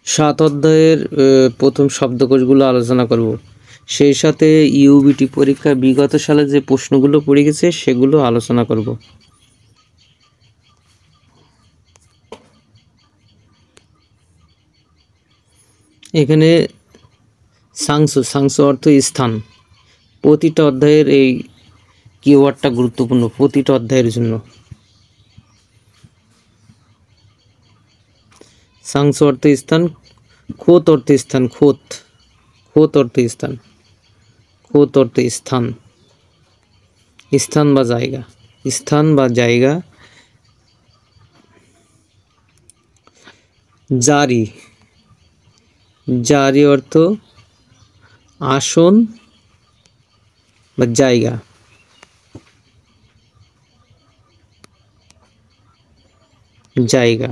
সাত অধ্যায়ের প্রথম শব্দকোষগুলো আলোচনা করব। সেই সাথে ইউবিটি পরীক্ষা বিগত সালে যে প্রশ্নগুলো পড়ে গেছে সেগুলো আলোচনা করব। এখানে সাংস অর্থ স্থান। প্রতিটা অধ্যায়ের এই কিওয়ার্ডটা গুরুত্বপূর্ণ প্রতিটা অধ্যায়ের জন্য। সাংস অর্থ স্থান, খোত অর্থ স্থান, খোত অর্থ স্থান, খোত অর্থ স্থান, স্থান বা জায়গা, স্থান বা জায়গা। জারি, জারি অর্থ আসন বা জায়গা। জায়গা।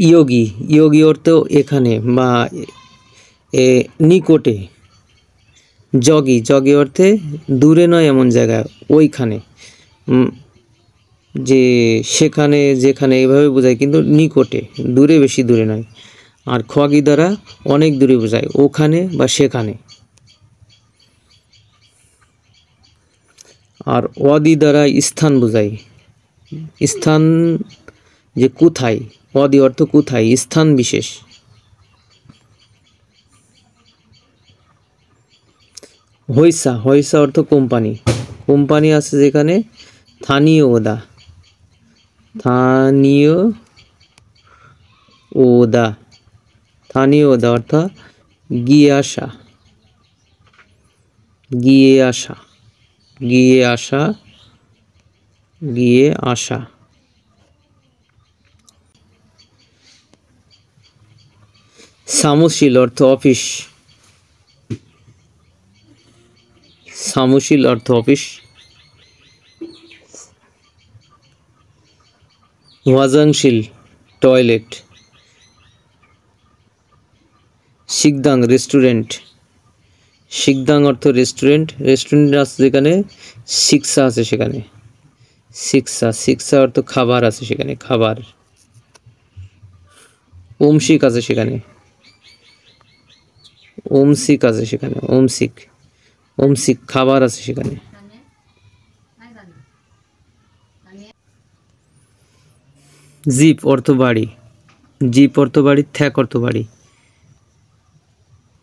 ইয়োগী, ইয়োগী অর্থ এখানে বা নিকটে। জগি, জগি অর্থে দূরে নয় এমন জায়গায়, ওইখানে, যে সেখানে যেখানে, এইভাবে বোঝায়, কিন্তু নিকটে, দূরে, বেশি দূরে নয়। আর খগি দ্বারা অনেক দূরে বোঝায়, ওখানে বা সেখানে। আর অদি দ্বারা স্থান বোঝায়, স্থান যে কোথায়, অদি অর্থ কোথায়, স্থান বিশেষ। হইসা, হইসা অর্থ কোম্পানি, কোম্পানি আছে যেখানে। স্থানীয় ওদা, স্থানীয় ওদা, স্থানীয় ওদা অর্থাৎ গিয়ে আসা, গিয়ে আসা, গিয়ে আসা, গিয়ে আসা। সামশীল অর্থ অফিস, সামশীল অর্থ অফিস। ওয়াজাংশীল টয়লেট। শিকদাং রেস্টুরেন্ট, শিকদাং অর্থ রেস্টুরেন্ট, রেস্টুরেন্ট আছে যেখানে। শিক্ষা আছে সেখানে, শিক্ষা, শিক্ষা অর্থ খাবার আছে সেখানে, খাবার। ওমশিক আছে সেখানে, ওমশিক আছে সেখানে, ওমশিক, ওমশিক খাবার আছে সেখানে। জিপ অর্থ বাড়ি, জিপ অর্থ বাড়ি, থ্যাক অর্থ বাড়ি,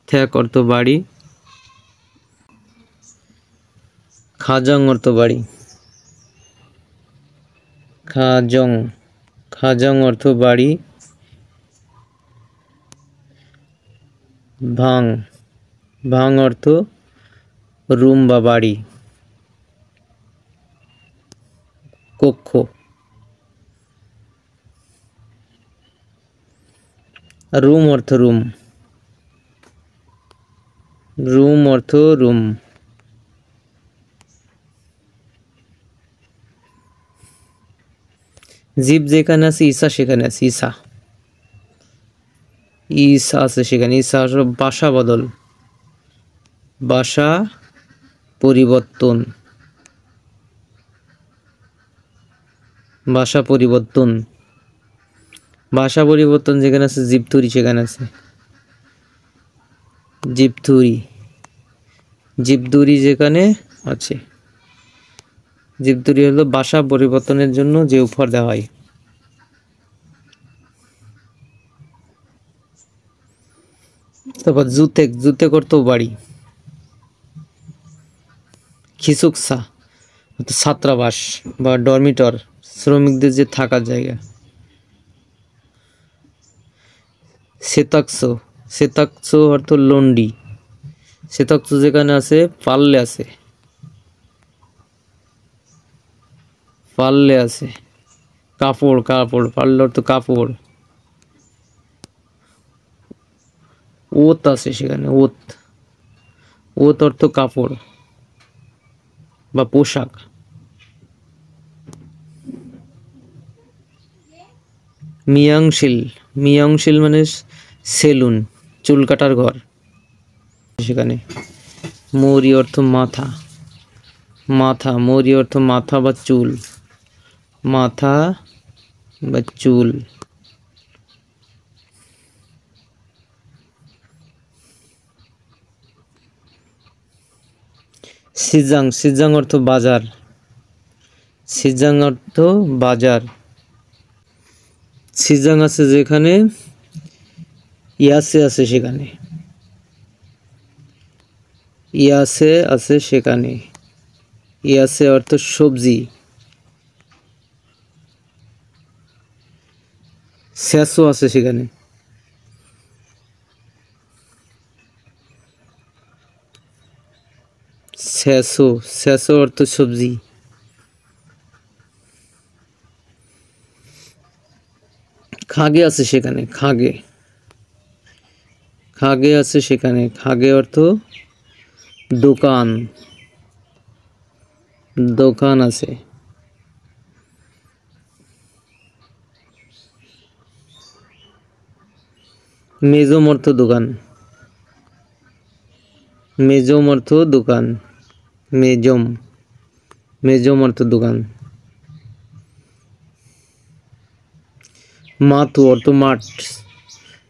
থ্যাক অর্থ বাড়ি। খাজং অর্থ বাড়ি, খাজং, খাজং অর্থ বাড়ি। ভাং, ভাং অর্থ রুম বা বাড়ি, কক্ষ। রুম অর্থ রুম, রুম অর্থ রুম। জীব যেখানে আছে, ঈশা সেখানে আছে, ঈশা, ঈশা আছে সেখানে। ঈশা আসলে বাসা বদল, বাসা পরিবর্তন, বাসা পরিবর্তন, বাসা পরিবর্তন যেখানে আছে। জীবথুরি সেখানে আছে, জীবথুরি, জীবদুরি যেখানে আছে। জীবদুরি হলো বাসা পরিবর্তনের জন্য যে উপহার দেওয়া হয়। তারপর জুতেক, জুতেক অর্থ বাড়ি। খিসুকসা ছাত্রাবাস বা ডরমিটর, শ্রমিকদের যে থাকার জায়গা। সেতাকসো, সেতাকসো অর্থ লন্ডি, সেতাকসো যেখানে আছে পাল্লে আছে, পাল্লে আছে। কাপড়, কাপড় পাল্লে অর্থ কাপড়। ওত আছে সেখানে, ওত, ওত অর্থ কাপড় বা পোশাক। মিয়াংশিল, মিয়াংশিল মানে সেলুন, চুল কাটার ঘর সেখানে। মৌরি অর্থ মাথা, মাথা, মৌরি অর্থ মাথা বা চুল, মাথা বা চুল। সিজাং, সিজাং অর্থ বাজার, সিজাং অর্থ বাজার। সিজাং আছে যেখানে, ইয়াসে আছে সেখানে, ইয়াসে আছে সেখানে, ইয়াসে অর্থ সবজি। স্যাসো আছে সেখানে, স্যাসো, স্যাসো অর্থ সবজি। খাগে আছে সেখানে, খাগে, খাগে আছে সেখানে, খাগে অর্থ দোকান, দোকান আছে। মেজম অর্থ দোকান, মেজম অর্থ দোকান, মেজম, মেজম অর্থ দোকান। মাথু অর্থ মাঠ,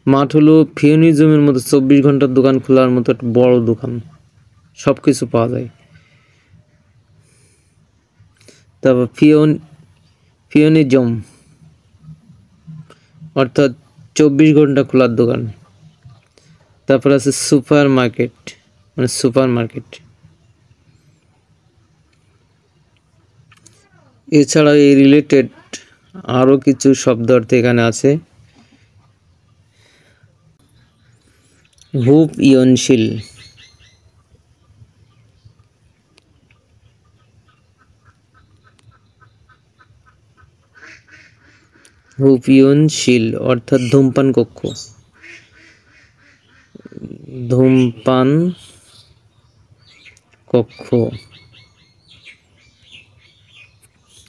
মাঠ হলো ফিওনিজমের মতো 24 ঘন্টার দোকান খোলার মতো একটা বড় দোকান, সব কিছু পাওয়া যায়। তারপর ফিওনিজম অর্থাৎ 24 ঘন্টা খোলার দোকান। তারপর আছে সুপার মার্কেট, মানে সুপার মার্কেট। এছাড়াও এই রিলেটেড আরও কিছু শব্দ অর্থ এখানে আছে। হুপ ইয়নশীল, হুপিয়নশীল অর্থাৎ ধূমপান কক্ষ, ধূমপান কক্ষ।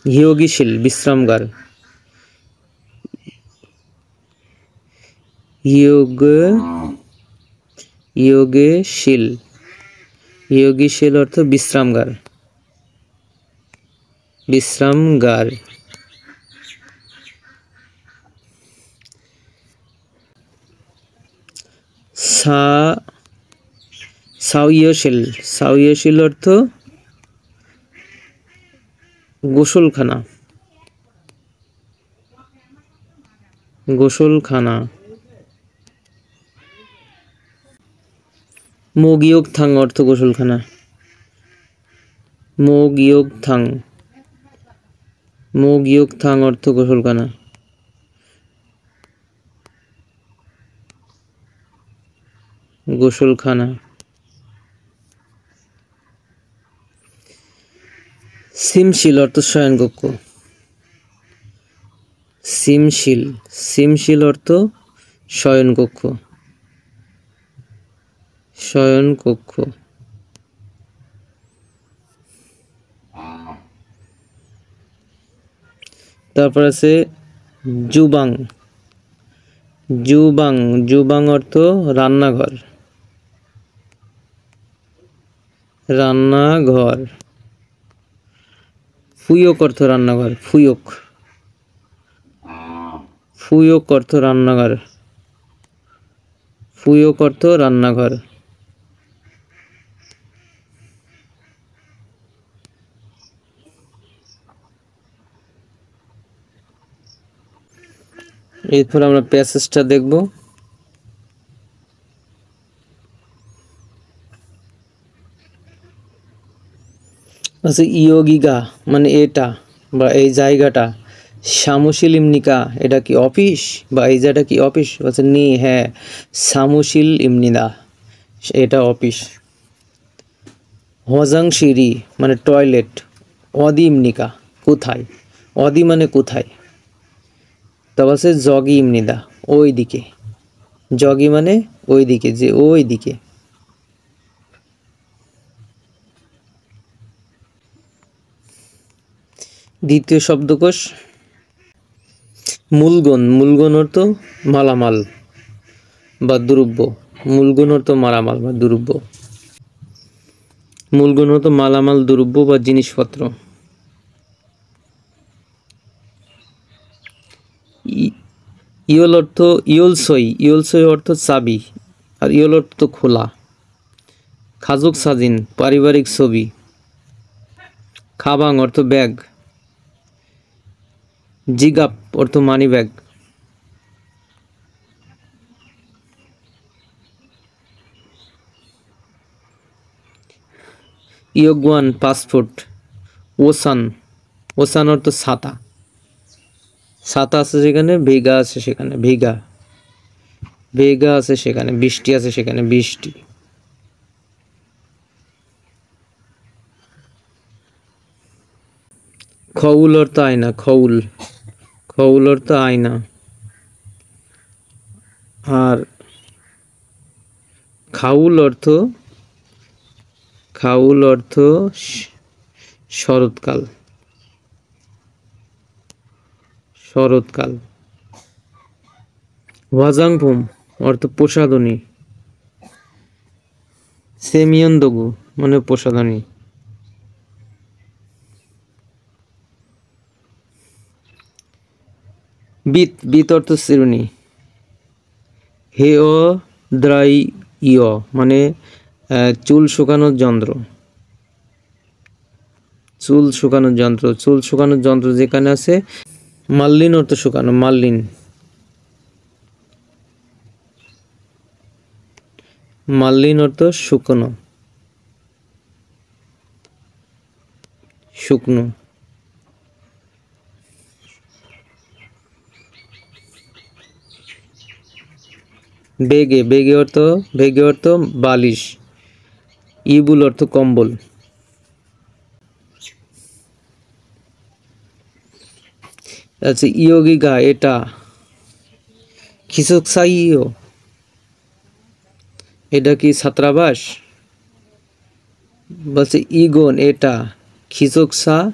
হিয়োগীশীল বিশ্রামগার, ইয়োগশীল, ইয়োগীশীল অর্থ বিশ্রামগার, বিশ্রামগার। সাউইয়শীল, সাউইয়শীল অর্থ গোসলখানা, গোসলখানা। মোগিয়োগ থাং অর্থ গোসলখানা, মোগিয়োগ থাং, মোগিয়োগ থাং অর্থ গোসলখানা। গোসলখানা। সিমশিল অর্থ শয়নকক্ষ, সিমশিল, সিমশিল অর্থ শয়নকক্ষ, শয়নকক্ষ। তারপর আছে জুবাং, জুবাং, জুবাং অর্থ রান্নাঘর, রান্নাঘর। ফুয়ক অর্থ রান্নাঘর, ফুয়ক, ফুয়ক অর্থ রান্নাঘর, ফুয়ক অর্থ রান্নাঘর। এরপর আমরা প্যাসেজটা দেখব। আচ্ছা, ইয়োগিগা মানে এটা বা এই জায়গাটা, সামুশিল ইমনিকা এটা কি অফিস বা এই জায়গাটা কি অফিস? বলছে নি, হ্যাঁ সামুশিল ইমনিদা, এটা অফিস। হজাং সিঁড়ি মানে টয়লেট, অদি ইমনিকা কোথায়, অদি মানে কোথায়। তারপর আছে জগি ইমনিদা ওই দিকে, জগি মানে ওই দিকে, যে ওই দিকে। দ্বিতীয় শব্দকোষ মূলগণ, মূলগণ অর্থ মালামাল বা দ্রব্য, মূলগণ অর্থ মালামাল বা দ্রব্য, মূলগণ অর্থ মালামাল দ্রব্য বা জিনিসপত্র। ই- ইয়ল অর্থ ইয়লসই অর্থ চাবি, আর ইয়ল অর্থ খোলা। খাজুক সাজিন পারিবারিক ছবি। খাবাং অর্থ ব্যাগ। জিগাপ অর্থ মানি ব্যাগ। ইয়গুয়ান পাসপোর্ট। ওসান, ওসান অর্থ ছাতা। ছাতা আছে সেখানে, ভেগা আছে সেখানে, ভেগা ভেগা আছে সেখানে, বৃষ্টি আছে সেখানে, বৃষ্টি। খউল অর্থ আয়না, খউল, খউল অর্থ আয়না। আর খাউল অর্থ, খাউল অর্থ শরৎকাল, শরৎকাল। ওয়াজাংভুম অর্থ প্রসাধনী। সেমিয়ন্দগু মানে প্রসাধনী। বিত, বিত অর্থ চিরুনি। হেয় দ্রাই ইয় মানে চুল শুকানোর যন্ত্র, চুল শুকানোর যন্ত্র, চুল শুকানোর যন্ত্র যেখানে আছে। মাল্লিন অর্থ শুকানো, মাল্লিন, মাল্লিন অর্থ শুকনো, শুকনো। বেগে, বেগে অর্থ, বেগে অর্থ বালিশ। ইবুল অর্থ কম্বল। আচ্ছা, ইয়োগিগা এটা। খিসুকসাইও এটা কি ছাত্রাবাস? বলছে ইগন এটা। খিসুকসা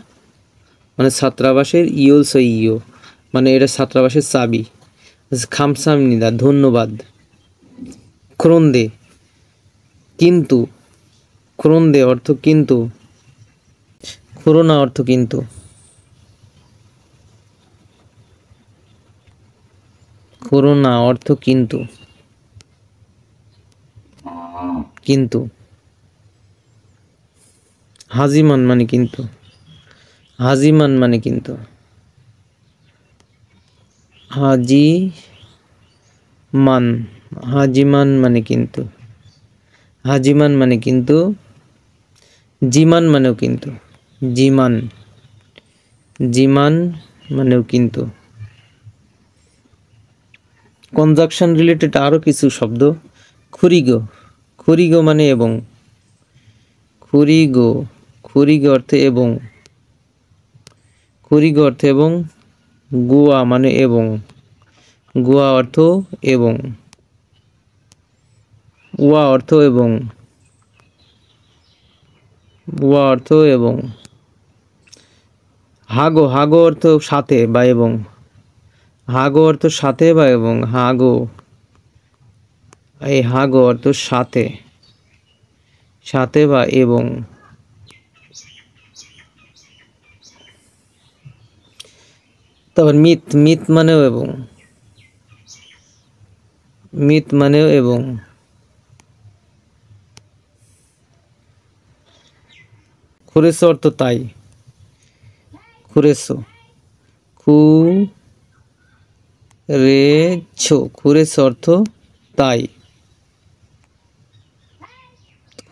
মানে ছাত্রাবাসের, ইও মানে এটা ছাত্রাবাসের চাবি। খামসামনিদা ধন্যবাদ। ক্রন্দে কিন্তু, ক্রন্দে অর্থ কিন্তু। করোনা অর্থ কিন্তু, করোনা অর্থ কিন্তু, কিন্তু। হাজিমান মানে কিন্তু, হাজিমান মানে কিন্তু। হাজি মান, হাজিমান মানে কিন্তু, হাজিমান মানে কিন্তু। জিমান মানেও কিন্তু, জিমান, জিমান মানেও কিন্তু। কনজাকশন রিলেটেড আরও কিছু শব্দ। খুরিগো, খুরিগো মানে এবং, খুরিগো, খুরিগো অর্থে এবং, খুরিগো অর্থে এবং। গোয়া মানে এবং, গোয়া অর্থ এবং, ওয়া অর্থ এবং, ওয়া অর্থ এবং। হাগো, হাগো অর্থ সাথে বা এবং, হাগো অর্থ সাথে বা এবং, হাগো, এই হাগো অর্থ সাথে, সাথে বা এবং। তারপর মিত, মিত মানেও এবং, মিত মানেও এবং। খুরেসো অর্থ তাই, খুরেসো, খু রেছো, খুরেসো অর্থ তাই,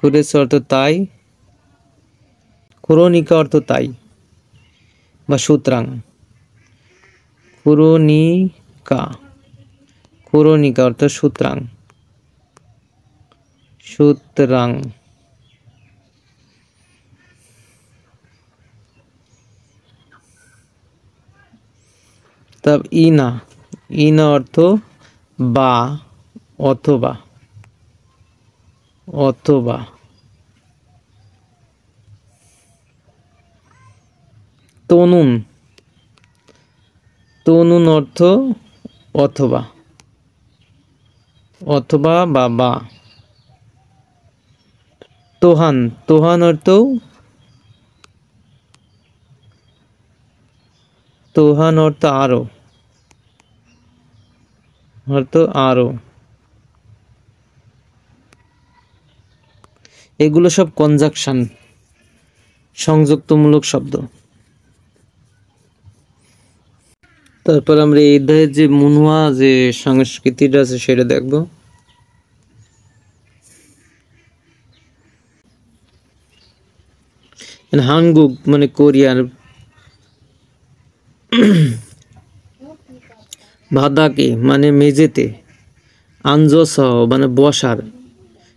খুরেসো অর্থ তাই। ক্রোনিকা অর্থ তাই বা সুতরাং। ক্রোনিকা, ক্রোনিকা অর্থ সুতরাং, সুতরাং। তব ইনা, ইনা অর্থ বা অথবা, অথবা। তনুন, তনুন অর্থ অথবা, অথবা বা বা। তোহান, তোহান অর্থ, তোহান অর্থ আরো, অর্থ আরো। এগুলো সব কনজাকশন, সংযুক্তমূলক শব্দ। তারপর আমরা এই অধ্যায়ের যে মুনহা যে সংস্কৃতিটা আছে সেটা দেখব। হানগুক মানে কোরিয়ার, ভাদাকে মানে মেঝেতে, আনজসহ মানে বসার,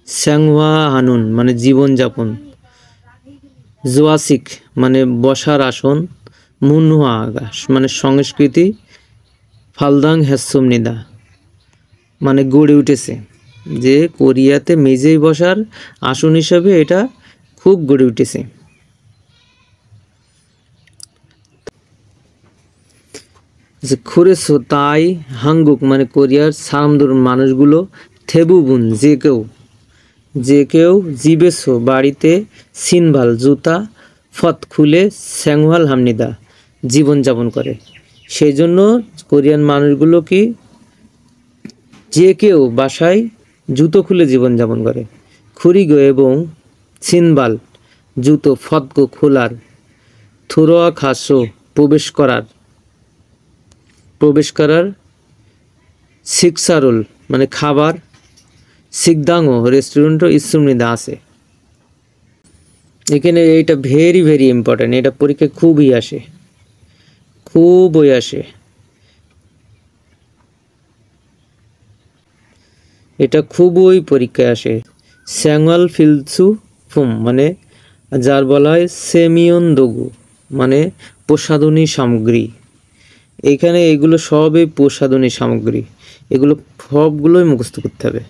স্যাংহা হানুন মানে জীবনযাপন, জোয়াসিক মানে বসার আসন, মুনহা মানে সংস্কৃতি, ফালদাং হ্যাসুমনিদা মানে গড়ে উঠেছে, যে কোরিয়াতে মেঝেই বসার আসন হিসাবে এটা খুব গড়ে উঠেছে। খুরেসো তাই হাঙ্গুক মানে কোরিয়ার সামদুর মানুষগুলো, থেবুবুন যে কেউ জিবেসো বাড়িতে, সিনভাল জুতা, ফত খুলে, স্যাংহাল হামনিদা জীবনযাপন করে। সেই জন্য কোরিয়ান মানুষগুলো কি যে কেউ বাসায় জুতো খুলে জীবনযাপন করে। খুরিগো এবং সিনবাল জুতো, ফতগো খোলার, থুরোয়া খাসো প্রবেশ করার, সিক্সারোল মানে খাবার, সিকদাংও রেস্টুরেন্টও ইসুমনিদা আছে। এখানে এইটা ভেরি ভেরি ইম্পর্টেন্ট, এটা পরীক্ষায় খুবই আসে, এটা খুবই পরীক্ষায় আসে। স্যাংওয়াল ফিলসু ফুম মানে যার বলা হয় সেমিয়ন দগু মানে প্রসাধনী সামগ্রী। এইখানে এগুলো সবই প্রসাধনী সামগ্রী, এগুলো সবগুলোই মুখস্থ করতে হবে।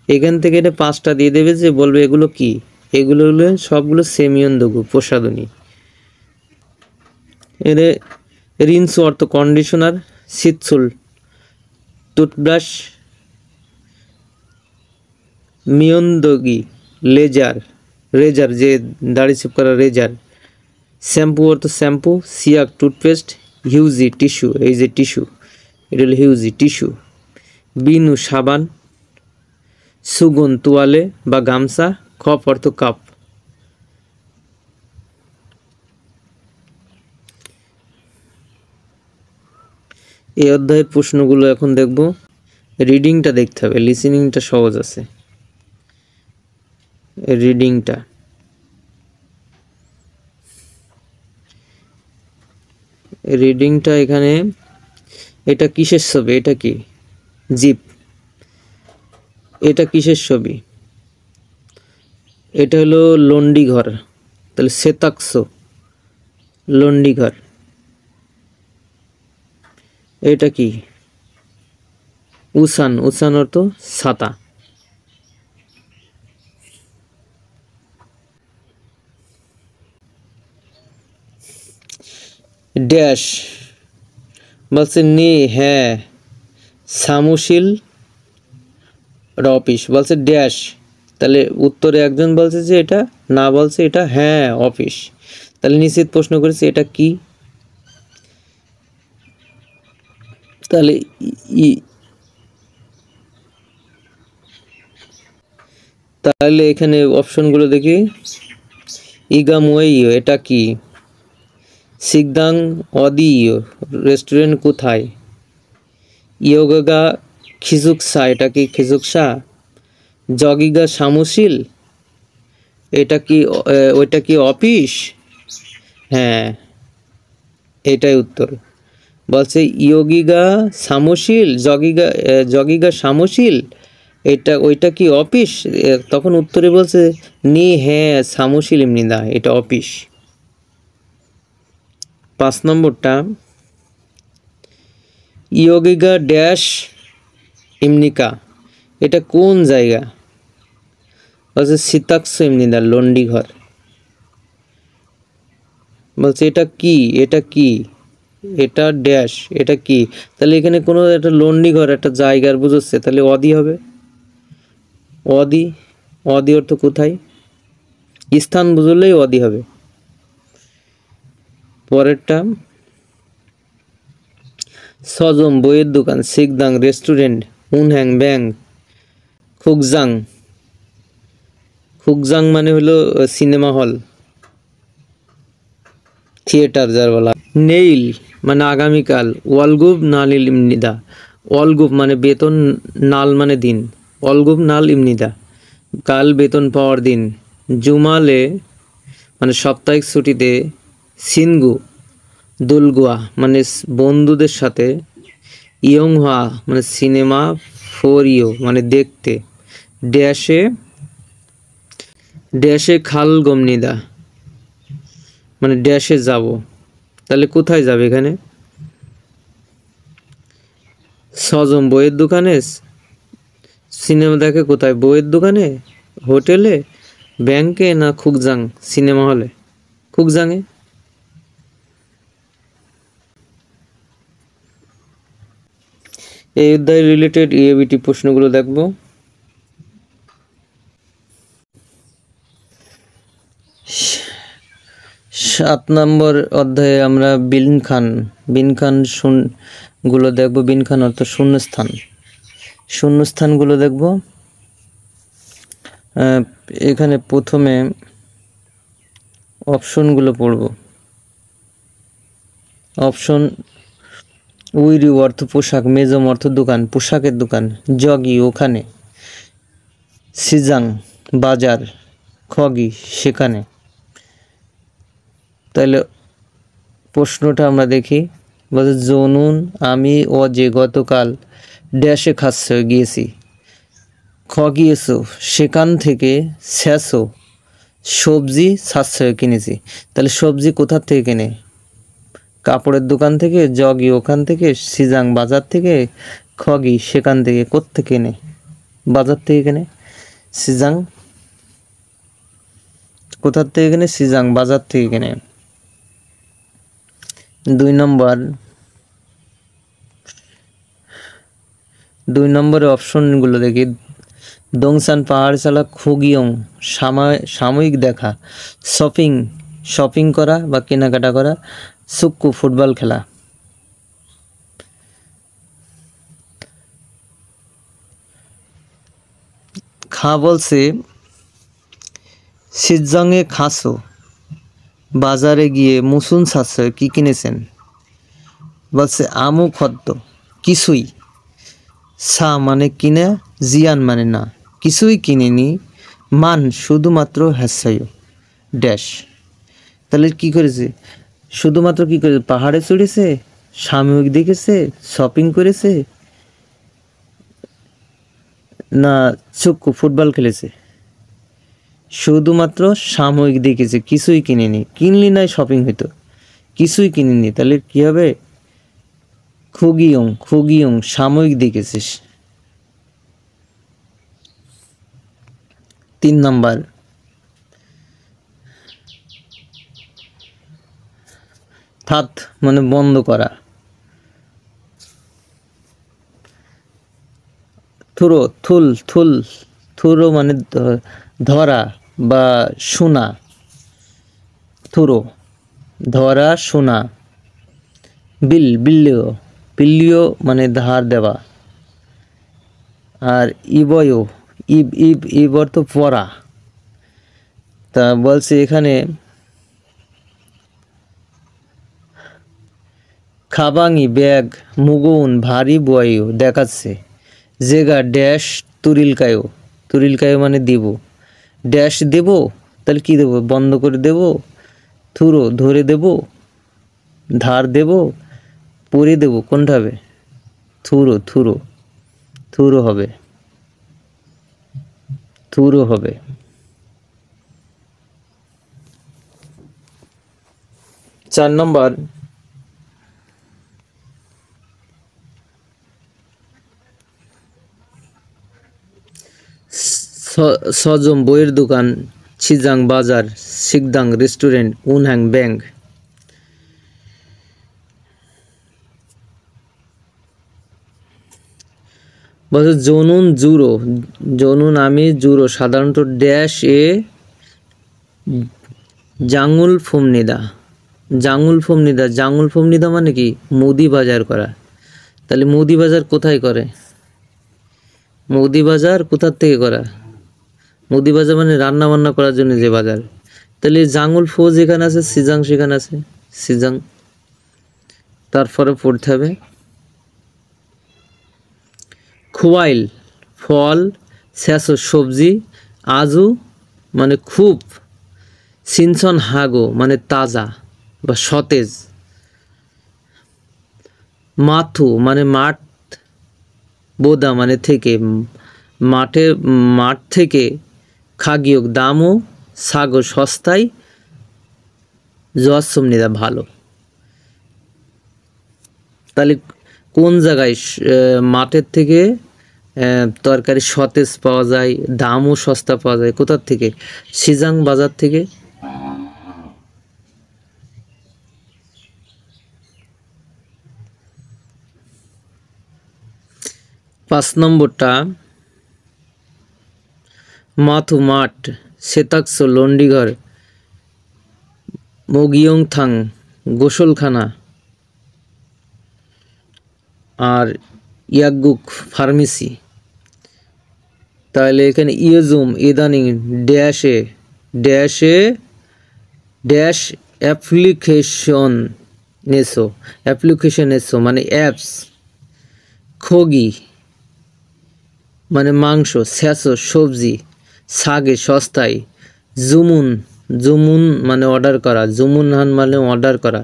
এখান থেকে এটা 5টা দিয়ে দেবে, যে বলবে এগুলো কি, এগুলো হলো সবগুলো সেমিয়ন দগু প্রসাধনী। এর রিনসু অর্থ কন্ডিশনার, সিটসুল টুথব্রাশ, মিয়ন্দগি রেজার যে দাড়ি সেভ করা রেজার, শ্যাম্পু অর্থ শ্যাম্পু, সিয়াক টুথপেস্ট, হিউজি টিস্যু, এই যে টিস্যু এটা হলো হিউজি টিস্যু, বিনু সাবান, সুগন তোয়ালে বা গামছা, খপ অর্থ কাপ। এই অধ্যায়ের প্রশ্নগুলো এখন দেখব। রিডিংটা দেখতে হবে, লিসেনিংটা সহজ আছে। রিডিংটা এখানে এটা কিসের ছবি, এটা কি জিপ, এটা কিসের ছবি, এটা হলো লন্ডি ঘর, তাহলে সেতাকসো লন্ডি ঘর। এটা কি উসান অর্থ ছাতা। ড্যাশ বলছে নে হ্যাঁ সামুশিল অফিস, বলছে ড্যাশ, তাহলে উত্তরে একজন বলছে যে এটা না, বলছে এটা হ্যাঁ অফিস, তাহলে নিশ্চিত প্রশ্ন করেছে এটা কি, তাহলে তাহলে এখানে অপশনগুলো দেখি। ইগামুয়েইও এটা কি, সিকদাং অদিও রেস্টুরেন্ট কোথায়, ইয়োগা খিজুকসা এটা কি খিজুকসা, জগিগা সামুশিল এটা কি ওইটা কি অফিস, হ্যাঁ এটাই উত্তর। বলছে ইয়োগিগা সামুশিল জগিগা সামুশিল এটা ওইটা কি অফিস, তখন উত্তরে বলছে নি হ্যাঁ সামুশিল এমনিদা এটা অফিস। 5 নম্বরটা ইয়োগিগা ড্যাশ ইমনিকা এটা কোন জায়গা, বলছে সিতাকসো এমনিদা লন্ডি ঘর। বলছে এটা কি এটা ড্যাশ এটা কি, তাহলে এখানে কোনো একটা লন্ডি ঘর একটা জায়গার বুঝাচ্ছে, তাহলে অদি হবে, অদি অর্থ কোথায়, স্থান বুঝলেই অদি হবে। পরেরটা সজম বইয়ের দোকান, সিকদাং রেস্টুরেন্ট, উনহ্যাং ব্যাংক, খুকজাং, খুকজাং মানে হলো সিনেমা হল, থিয়েটার যার বলা। নেইল মানে আগামীকাল, ওয়ালগুব নালিল ইমনিদা, ওয়ালগুব মানে বেতন, নাল মানে দিন, ওয়ালগুব নাল ইমনিদা কাল বেতন পাওয়ার দিন। জুমালে মানে সাপ্তাহিক ছুটিতে, সিনগু দুলগুয়া মানে বন্ধুদের সাথে, ইয়ংহা মানে সিনেমা, ফর ইউ মানে দেখতে, ড্যাশে ড্যাশে খাল গমনিদা মানে ড্যাশে যাব। তাহলে কোথায় যাবে এখানে? সজম বইয়ের দোকানে, সিনেমা দেখে কোথায়? বইয়ের দোকানে, হোটেলে, ব্যাংকে, না খুকজাং সিনেমা হলে? খুকজাংয়ে। এই অধ্যায় রিলেটেড ইএবিটি প্রশ্নগুলো দেখব। সাত নম্বর অধ্যায়ে আমরা বিনখান গুলো দেখব। বিনখান অর্থ শূন্যস্থান, শূন্যস্থানগুলো দেখব। এখানে প্রথমে অপশনগুলো পড়ব। অপশন: উইরি অর্থ পোশাক, মেজম অর্থ দোকান, পোশাকের দোকান, জগি ওখানে, সিজাং বাজার, খগি সেখানে। তাহলে প্রশ্নটা আমরা দেখি। বলছে জনুন আমি অজে গতকাল ড্যাশে খাচ্ছে গিয়েছি, খগিয়েছো সেখান থেকে, স্যাসো সবজি সাশ্রয় কিনেছি। তাহলে সবজি কোথার থেকে কেনে? কাপড়ের দোকান থেকে, জগি ওখান থেকে, সিজাং বাজার থেকে, খগি সেখান থেকে। কোত্থেকে কেনে? বাজার থেকে কেনে। সিজাং কোথার থেকে কেনে? সিজাং বাজার থেকে কেনে। 2 নম্বরে অপশনগুলো দেখি। দংসান পাহাড়শালা, খুগিয়ং সাময়িক দেখা, শপিং করা বা কেনাকাটা করা, সুক্কু ফুটবল খেলা। খা বলছে সিজংয়ে খাসো বাজারে গিয়ে মুসুন সাশ্রয় কি কিনেছেন? বলছে আমু খদ্দ কিছুই, সা মানে কিনে, জিয়ান মানে না, কিছুই কিনেনি, মান শুধুমাত্র, হ্যাসায়ু ড্যাশ। তাহলে কি করেছে? শুধুমাত্র কি করেছে? পাহাড়ে চড়েছে, সাময়িক দেখেছে, শপিং করেছে, না চুক্কু ফুটবল খেলেছে? শুধুমাত্র সাময়িক দেখেছে, কিছুই কিনেনি। কিনলি নাই শপিং হইতো, কিছুই কিনেনি। তাহলে কি হবে? খুগিয়ং সাময়িক দেখেছিস। 3 নম্বর থাত মানে বন্ধ করা, থুরো মানে ধরা বা শোনা, থুরো ধরা শোনা। বিল্লিও মানে ধার দেওয়া। আর ইব অর্থ পড়া। তা বলছে এখানে খাবাঙি ব্যাগ, মুগুন ভারী বয়ও দেখাচ্ছে, জেগা ড্যাশ তুরিলকায়ও মানে দেব, ড্যাশ দেব। তাহলে কি দেব? বন্ধ করে দেব, থুরো ধরে দেব, ধার দেব, পরে দেব। কোনটা হবে? থুরো হবে। 4 নম্বর সজম বইয়ের দোকান, ছিজাং বাজার, সিকদাং রেস্টুরেন্ট, উনহ্যাং ব্যাংক। বলছে জনুন আমি, জুরো সাধারণত, ড্যাশ এ জাঙ্গুল ফোমনিদা মানে কি? মুদি বাজার করা। তাহলে মুদি বাজার কোথায় করে? মুদি বাজার কোথার থেকে করা? মুদি বাজার মানে রান্না বান্না করার জন্য যে বাজার। তাহলে জাঙ্গুল ফো যেখানে আছে সিজাং সেখানে আছে সিজাং। তারপরে পড়তে হবে খুয়াইল ফল, স্যাসো সবজি, আজু মানে খুব, সিনসন হাগো মানে তাজা বা সতেজ, মাথু মানে মাঠ, বোদা মানে থেকে, মাঠ থেকে, খাগিয়োগ দামও, সাগো সস্তায়, জোয়াসমনিদা ভালো। তাহলে কোন জায়গায় মাঠের থেকে তরকারি সতেজ পাওয়া যায়, দামও সস্তা পাওয়া যায়, কোথার থেকে? সিজাং বাজার থেকে। পাঁচ নম্বরটা মাথু মাঠ, সেতাকসো লন্ডিঘর, মগিয়ংথাং গোসলখানা, আর ইয়াগুক ফার্মেসি। তাহলে এখানে ইয়জুম ইদানিং ড্যাশে ড্যাশে ড্যাশ অ্যাপ্লিকেশন এসো মানে অ্যাপস, খগি মানে মাংস, স্যাসো সবজি, সাগে সস্তায়, জুমুন মানে অর্ডার করা, জুমুনহান মানে অর্ডার করা,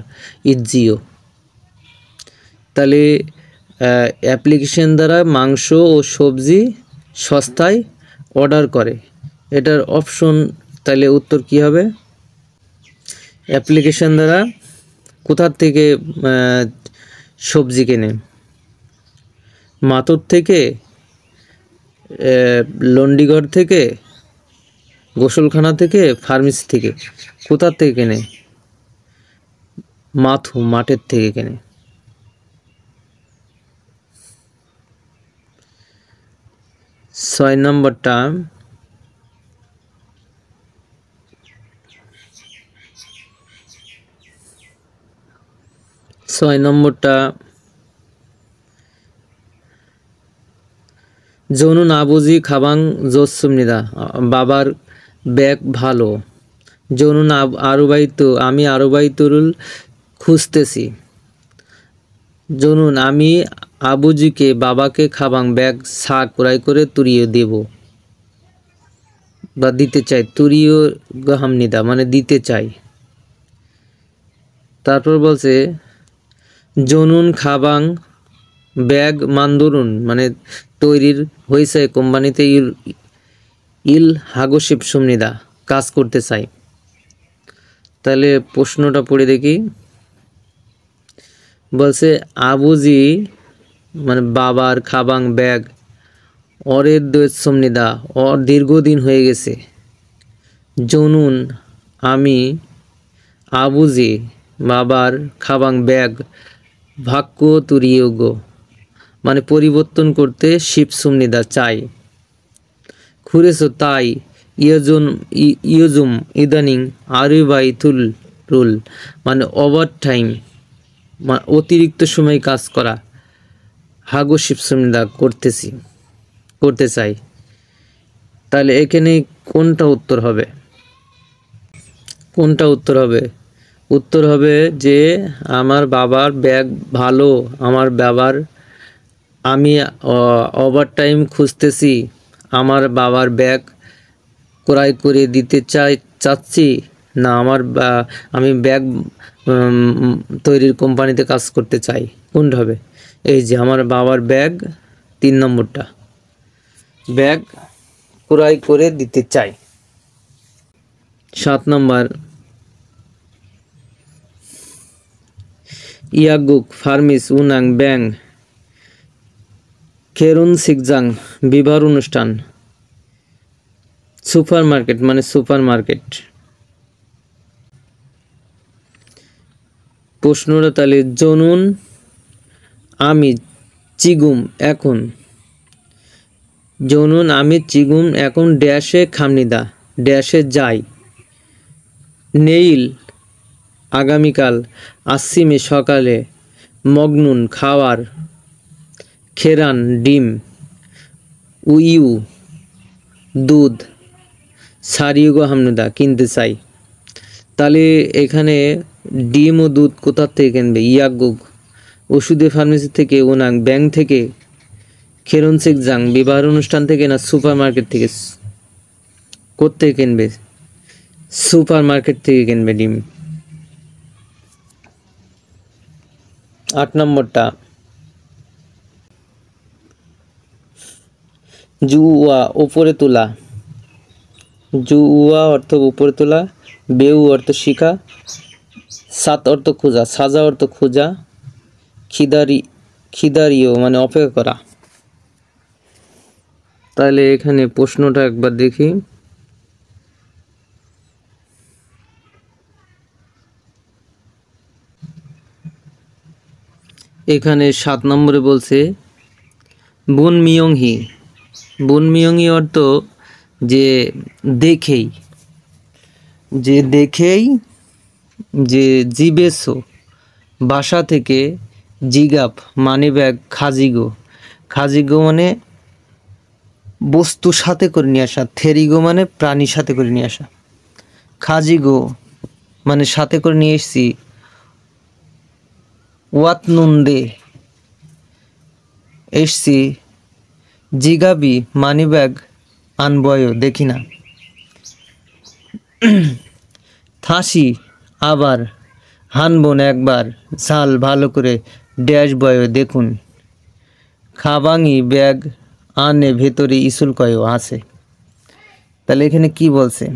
ইজিও। তাহলে অ্যাপ্লিকেশন দ্বারা মাংস ও সবজি সস্তায় অর্ডার করে, এটার অপশন। তাহলে উত্তর কি হবে? অ্যাপ্লিকেশন দ্বারা কোথার থেকে সবজি কেনে? মাতুর থেকে, লন্ডিঘর থেকে, গোসলখানা থেকে, ফার্মেসি থেকে। কোথার থেকে কেনে? মাঠের থেকে কেনে। ছয় নম্বরটা জনুন আবুজি খাবাং জোসুমনিদা বাবার ব্যাগ ভালো। জনুন আরুবাইতু আমি আরুবাইতুরুল খুঁজতেছি। জনুন আমি আবুজিকে বাবাকে খাবাং ব্যাগ সা ক্রয় করে তুরিয়ে দেব বা দিতে চাই, তুরিও গাহামনিদা মানে দিতে চাই। তারপর বলছে জনুন খাবাং ব্যাগ মান্দরুন মানে তৈরির হয়েছে কোম্পানিতে ইল হাগোশিপ সুমনিদা কাজ করতে চাই। তাহলে প্রশ্নটা পড়ে দেখি। বলছে আবুজি মানে বাবার খাবাং ব্যাগ অরের দৈসমনিদা দীর্ঘদিন হয়ে গেছে। জনুন আমি আবুজি বাবার খাবাং ব্যাগ ভাক্য তুরিয়োগ মানে পরিবর্তন করতে শিব সুমনিদা চাই। খুরেছো তাই ইয়জুম ইদানিং আরিবাইতুল রুল মানে ওভার টাইম অতিরিক্ত সময় কাজ করা, হাগো শিব সুমনিদা করতে চাই। তাহলে এখানে কোনটা উত্তর হবে? উত্তর হবে যে আমার বাবার ব্যাগ ভালো, আমার বাবার আমি ওভার টাইম খুঁজতেছি, আমার বাবার ব্যাগ ক্রয় করে দিতে চাচ্ছি না, আমি ব্যাগ তৈরির কোম্পানিতে কাজ করতে চাই। কোনটা হবে? এই যে আমার বাবার ব্যাগ, 3 নম্বরটা, ব্যাগ ক্রয় করে দিতে চাই। 7 নম্বর ইয়াগুক ফার্মিস উনাং ব্যাং খেরুন সিকজাং বিবাহ অনুষ্ঠান, সুপার মার্কেট মানে সুপার মার্কেট। প্রশ্নটা তাহলে জনুন আমি চিগুম এখন, জনুন আমি চিগুম এখন ড্যাশে খামনিদা ড্যাশে যাই। নেইল আগামীকাল, আসিমে সকালে, মগনুন খাওয়ার, খেরান ডিম, উইউ দুধ, সারিউগো হামনুদা কিনতে চাই। তাহলে এখানে ডিম ও দুধ কোথার থেকে কিনবে? ইয়াগুগ ওষুধের ফার্মেসি থেকে, ওনাং ব্যাংক থেকে, খেরনসেক জাং বিবাহ অনুষ্ঠান থেকে, না সুপার মার্কেট থেকে? কোত্থেকে কিনবে? সুপার মার্কেট থেকে কিনবে ডিম। 8 নম্বরটা জুয়া ওপরে তোলা, জুয়া অর্থ উপরে তোলা, বেউ অর্থ শিখা, সাত অর্থ খোঁজা, সাজা অর্থ খোঁজা, খিদারিও মানে অপেক্ষা করা। তাহলে এখানে প্রশ্নটা একবার দেখি। এখানে 7 নম্বরে বলছে বুন মিয়ংহি। বুন মিয়ংহি অর্থ যে দেখেই, যে দেখেই, যে জিবেসো বাসা থেকে, জিগাপ মানি ব্যাগ, খাজিগো, খাজিগো মানে বস্তু সাথে করে নিয়ে আসা, থেরিগো মানে প্রাণী সাথে করে নিয়ে আসা, খাজিগো মানে সাথে করে নিয়ে এসছি, ওয়াতনুন্দে এসছি, জিগাবি মানি ব্যাগ আনবয় দেখি না, থাসি আবার, হানবন একবার, ঝাল ভালো করে, ড্যাশ বয় দেখুন, খাবাঙি ব্যাগ আনে ভেতরে ইসুল কয় আছে। তাহলে এখানে কি বলছে?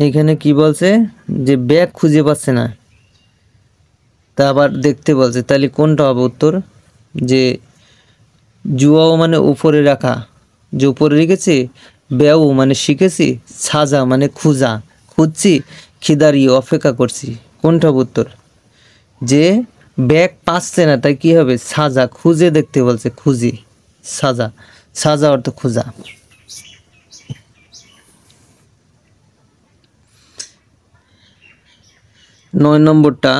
এখানে কি বলছে? যে ব্যাগ খুঁজে পাচ্ছে না, তা আবার দেখতে বলছে। তাহলে কোনটা হবে উত্তর? যে জুয়াও মানে উপরে রাখা, যে উপরে রেখেছে, ব্যাও মানে শিখেছি, সাজা মানে খুঁজা, খুঁজছি, খিদারি অপেক্ষা করছি। কোনটা উত্তর? যে ব্যাগ পাচ্ছে না, তাই কি হবে? সাজা, খুঁজে দেখতে বলছে, খুঁজি, সাজা, সাজা অর্থ খুঁজা। 9 নম্বরটা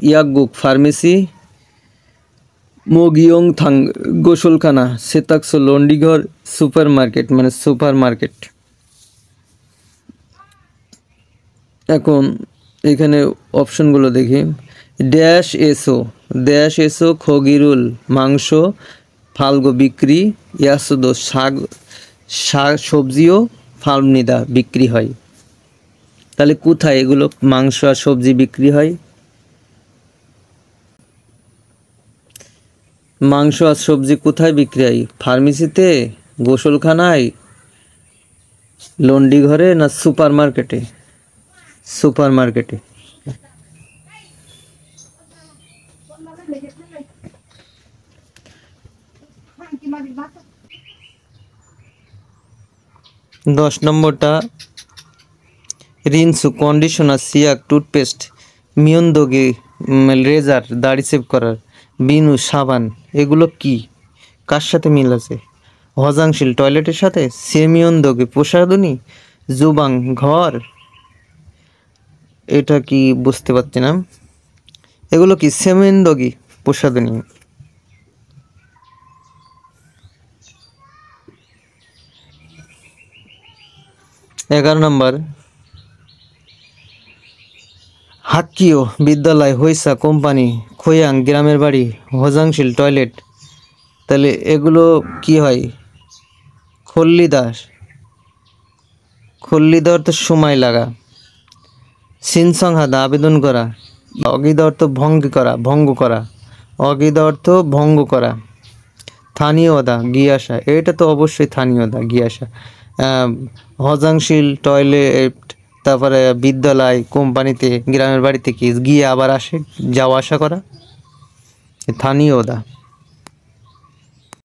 ইয়াগুক ফার্মেসি, মোগিয়ং থাং গোসলখানা, সেতাকসো লন্ডিঘর, সুপার মার্কেট মানে সুপার মার্কেট। এখন এখানে অপশনগুলো দেখি। ড্যাশ এসো, ড্যাশ এসো খগিরুল মাংস, ফাল্গো বিক্রি, ইয়াসুদো শাক, শাক সবজিও ফার্মনিদা বিক্রি হয়। তাহলে কোথায় এগুলো মাংস আর সবজি বিক্রি হয়? মাংস আর সবজি কোথায় বিক্রি হয়? ফার্মেসিতে, গোসলখানায়, লন্ডি ঘরে, না সুপার মার্কেটে? সুপার মার্কেটে। 10 নম্বরটা রিনসু কন্ডিশনার, সিয়াক টুথপেস্ট, মিয়ন্দোগে রেজার দাড়ি সেভ করার, বিনু সাবান, এগুলো কি, কার সাথে মিল আছে? হজাংশীল টয়লেটের সাথে, সেমিয়ন্দোগে প্রসাধনী, জুবাং ঘর, এটা কি বুঝতে পারছি না। এগুলো কি? সেমিয়ন্দোগি প্রসাধনী। 11 নম্বর হাক্কিও বিদ্যালয়, হইসা কোম্পানি, খোয়াং গ্রামের বাড়ি, হজাংশীল টয়লেট। তাহলে এগুলো কি হয়? খল্লিদাস, খল্লিদা অর্থ সময় লাগা, সিনসংহাদা আবেদন করা, অগিদা অর্থ ভঙ্গ করা, ভঙ্গ করা, অগিদা অর্থ ভঙ্গ করা, স্থানীয়দা গিয়ে আসা, এটা তো অবশ্যই স্থানীয়দা গিয়ে আসা, হজাংশীল টয়লেট, তারপরে বিদ্যালয়, কোম্পানিতে, গ্রামের বাড়িতে কি গিয়ে আবার আসে, যাওয়া আসা করা, স্থানীয়দা।